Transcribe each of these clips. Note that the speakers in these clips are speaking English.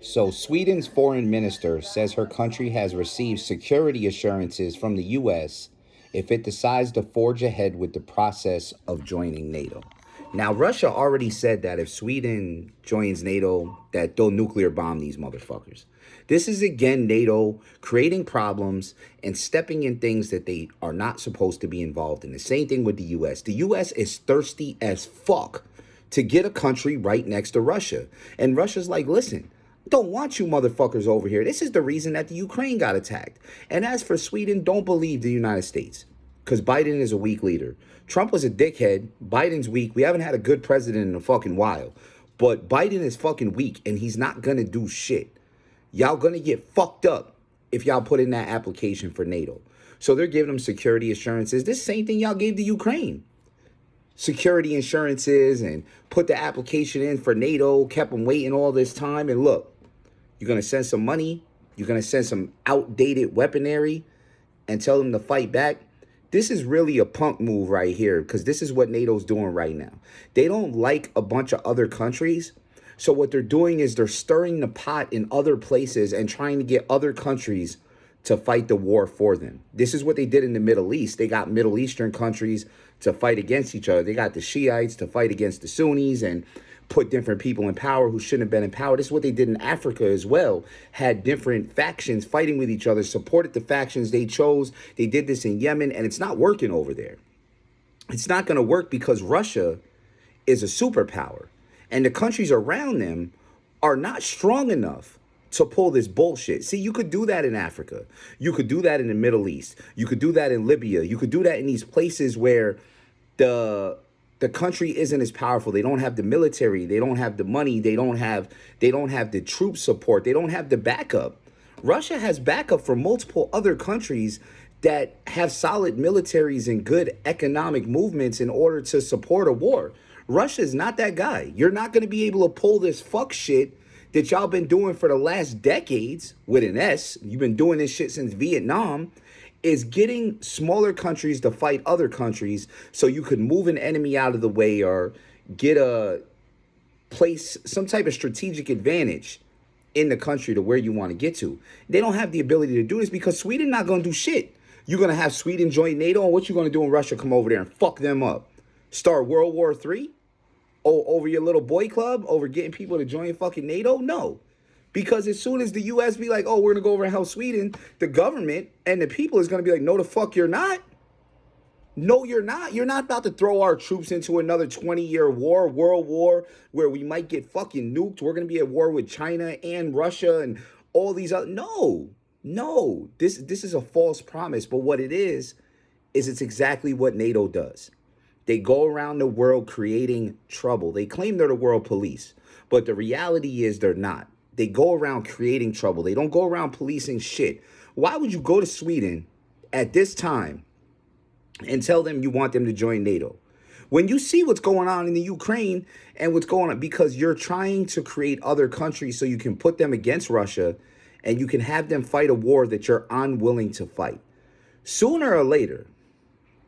So, Sweden's foreign minister says her country has received security assurances from the U.S. if it decides to forge ahead with the process of joining NATO. Now, Russia already said that if Sweden joins NATO, that they'll nuclear bomb these motherfuckers. This is again NATO creating problems and stepping in things that they are not supposed to be involved in. The same thing with the U.S. The U.S. is thirsty as fuck to get a country right next to Russia. And Russia's like, listen, don't want you motherfuckers over here. This is the reason that the Ukraine got attacked. And as for Sweden, don't believe the United States because Biden is a weak leader. Trump was a dickhead. Biden's weak. We haven't had a good president in a fucking while. But Biden is fucking weak and he's not going to do shit. Y'all going to get fucked up if y'all put in that application for NATO. So they're giving them security assurances. This same thing y'all gave to Ukraine. Security insurances and put the application in for NATO, kept them waiting all this time. And look, you're going to send some money. You're going to send some outdated weaponry and tell them to fight back. This is really a punk move right here because this is what NATO's doing right now. They don't like a bunch of other countries. So what they're doing is they're stirring the pot in other places and trying to get other countries to fight the war for them. This is what they did in the Middle East. They got Middle Eastern countries to fight against each other. They got the Shiites to fight against the Sunnis and put different people in power who shouldn't have been in power. This is what they did in Africa as well. Had different factions fighting with each other, supported the factions they chose. They did this in Yemen, and it's not working over there. It's not going to work because Russia is a superpower, and the countries around them are not strong enough to pull this bullshit. See, you could do that in Africa. You could do that in the Middle East. You could do that in Libya. You could do that in these places where the country isn't as powerful. They don't have the military. They don't have the money. They don't have the troop support. They don't have the backup. Russia has backup from multiple other countries that have solid militaries and good economic movements in order to support a war. Russia is not that guy. You're not going to be able to pull this fuck shit that y'all been doing for the last decades with an S. You've been doing this shit since Vietnam. Is getting smaller countries to fight other countries so you could move an enemy out of the way or get a place, some type of strategic advantage in the country to where you want to get to. They don't have the ability to do this because Sweden not going to do shit. You're going to have Sweden join NATO, and what you going to do when Russia come over there and fuck them up? Start World War III? Oh, over your little boy club? Over getting people to join fucking NATO? No. Because as soon as the U.S. be like, oh, we're going to go over and help Sweden, the government and the people is going to be like, no, the fuck you're not. No, you're not. You're not about to throw our troops into another 20-year war, world war, where we might get fucking nuked. We're going to be at war with China and Russia and all these other. No. This is a false promise. But what it is it's exactly what NATO does. They go around the world creating trouble. They claim they're the world police, but the reality is they're not. They go around creating trouble. They don't go around policing shit. Why would you go to Sweden at this time and tell them you want them to join NATO? When you see what's going on in the Ukraine and what's going on, because you're trying to create other countries so you can put them against Russia and you can have them fight a war that you're unwilling to fight. Sooner or later,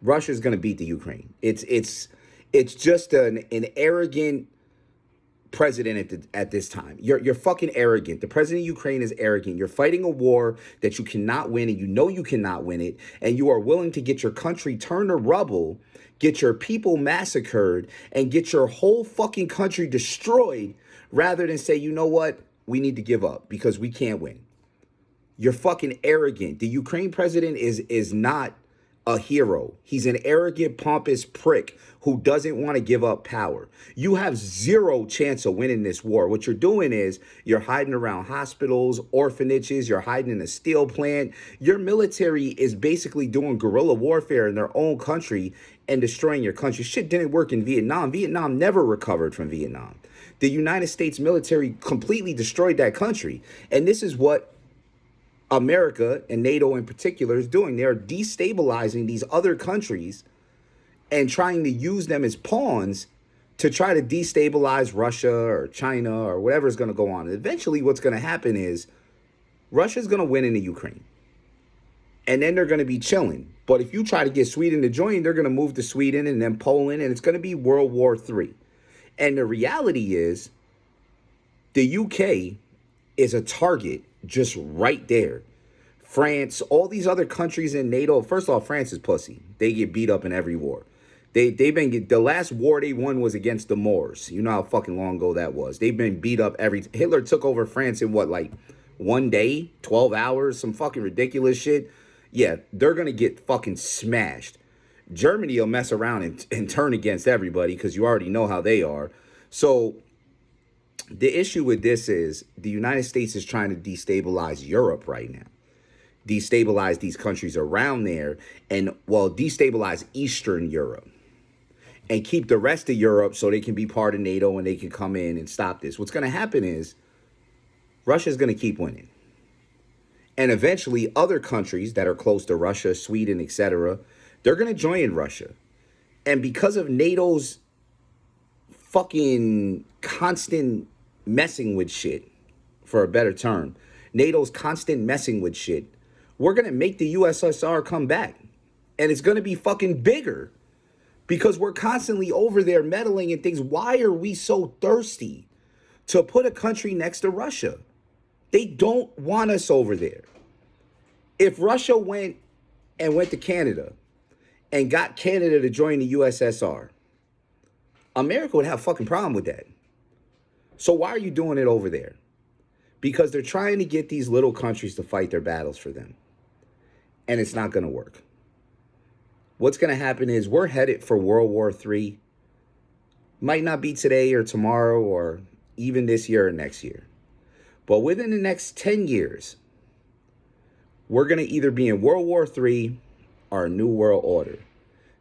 Russia's going to beat the Ukraine. It's just an arrogant president at this time. You're fucking arrogant. The president of Ukraine is arrogant. You're fighting a war that you cannot win, and you know you cannot win it, and you are willing to get your country turned to rubble, get your people massacred, and get your whole fucking country destroyed rather than say, you know what, we need to give up because we can't win. You're fucking arrogant. The Ukraine president is not a hero. He's an arrogant, pompous prick who doesn't want to give up power. You have zero chance of winning this war. What you're doing is you're hiding around hospitals, orphanages, you're hiding in a steel plant. Your military is basically doing guerrilla warfare in their own country and destroying your country. Shit didn't work in Vietnam. Vietnam never recovered from Vietnam. The United States military completely destroyed that country. And this is what America and NATO in particular is doing. They're destabilizing these other countries and trying to use them as pawns to try to destabilize Russia or China or whatever is going to go on. And eventually what's going to happen is Russia's going to win in the Ukraine. And then they're going to be chilling. But if you try to get Sweden to join, they're going to move to Sweden and then Poland, and it's going to be World War III. And the reality is the UK is a target just right there. France, all these other countries in NATO. First off, France is pussy. They get beat up in every war. The last war they won was against the Moors. You know how fucking long ago that was. They've been beat up Hitler took over France in what, like 1 day, 12 hours, some fucking ridiculous shit. Yeah, they're gonna get fucking smashed. Germany will mess around and turn against everybody because you already know how they are. So the issue with this is the United States is trying to destabilize Europe right now. Destabilize these countries around there and, well, destabilize Eastern Europe and keep the rest of Europe so they can be part of NATO and they can come in and stop this. What's going to happen is Russia's going to keep winning. And eventually other countries that are close to Russia, Sweden, etc., they're going to join Russia. And because of NATO's fucking constant messing with shit, for a better term, NATO's constant messing with shit, we're going to make the USSR come back. And it's going to be fucking bigger because we're constantly over there meddling in things. Why are we so thirsty to put a country next to Russia? They don't want us over there. If Russia went to Canada and got Canada to join the USSR, America would have a fucking problem with that. So why are you doing it over there? Because they're trying to get these little countries to fight their battles for them. And it's not going to work. What's going to happen is we're headed for World War III. Might not be today or tomorrow or even this year or next year. But within the next 10 years, we're going to either be in World War III or a new world order.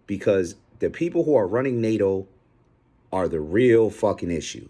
Because the people who are running NATO are the real fucking issue.